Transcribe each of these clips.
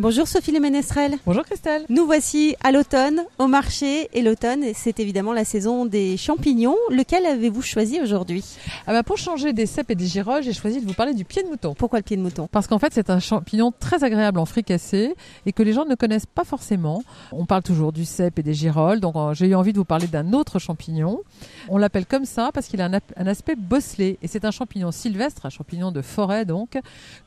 Bonjour Sophie Le Ménestrel. Bonjour Christelle. Nous voici à l'automne, au marché, et l'automne, c'est évidemment la saison des champignons. Lequel avez-vous choisi aujourd'hui ? Pour changer des cèpes et des girolles, j'ai choisi de vous parler du pied de mouton. Pourquoi le pied de mouton ? Parce qu'en fait, c'est un champignon très agréable en fricassé et que les gens ne connaissent pas forcément. On parle toujours du cèpe et des girolles, donc j'ai eu envie de vous parler d'un autre champignon. On l'appelle comme ça parce qu'il a un aspect bosselé et c'est un champignon sylvestre, un champignon de forêt donc,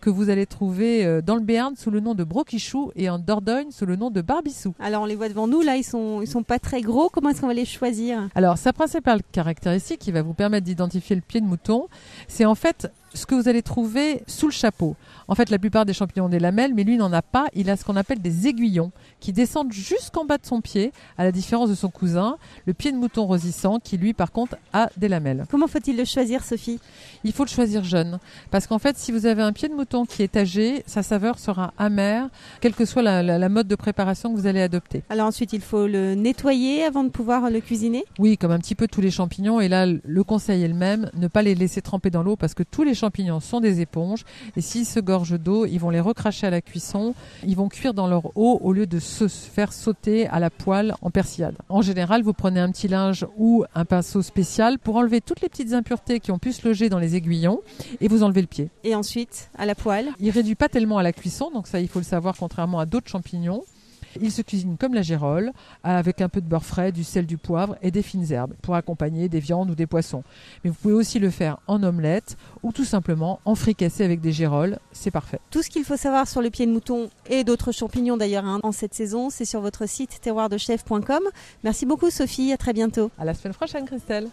que vous allez trouver dans le Béarn sous le nom de broquichou et en Dordogne sous le nom de barbissou. Alors on les voit devant nous, là ils sont pas très gros, comment est-ce qu'on va les choisir ? Alors sa principale caractéristique qui va vous permettre d'identifier le pied de mouton, c'est en fait ce que vous allez trouver sous le chapeau. En fait, la plupart des champignons ont des lamelles, mais lui n'en a pas. Il a ce qu'on appelle des aiguillons qui descendent jusqu'en bas de son pied, à la différence de son cousin, le pied de mouton rosissant, qui lui, par contre, a des lamelles. Comment faut-il le choisir, Sophie ? Il faut le choisir jeune, parce qu'en fait, si vous avez un pied de mouton qui est âgé, sa saveur sera amère, quelle que soit la mode de préparation que vous allez adopter. Alors ensuite, il faut le nettoyer avant de pouvoir le cuisiner ? Oui, comme un petit peu tous les champignons. Et là, le conseil est le même, ne pas les laisser tremper dans l'eau, parce que tous les champignons sont des éponges. Et s'ils se gorgent d'eau, ils vont les recracher à la cuisson. Ils vont cuire dans leur eau au lieu de se faire sauter à la poêle en persillade. En général, vous prenez un petit linge ou un pinceau spécial pour enlever toutes les petites impuretés qui ont pu se loger dans les aiguillons et vous enlevez le pied. Et ensuite, à la poêle ? Il réduit pas tellement à la cuisson, donc ça il faut le savoir contrairement à d'autres champignons. Il se cuisine comme la girole, avec un peu de beurre frais, du sel, du poivre et des fines herbes pour accompagner des viandes ou des poissons. Mais vous pouvez aussi le faire en omelette ou tout simplement en fricassé avec des girolles, c'est parfait. Tout ce qu'il faut savoir sur le pied de mouton et d'autres champignons d'ailleurs en cette saison, c'est sur votre site terroirdechef.com. Merci beaucoup Sophie, à très bientôt. À la semaine prochaine Christelle.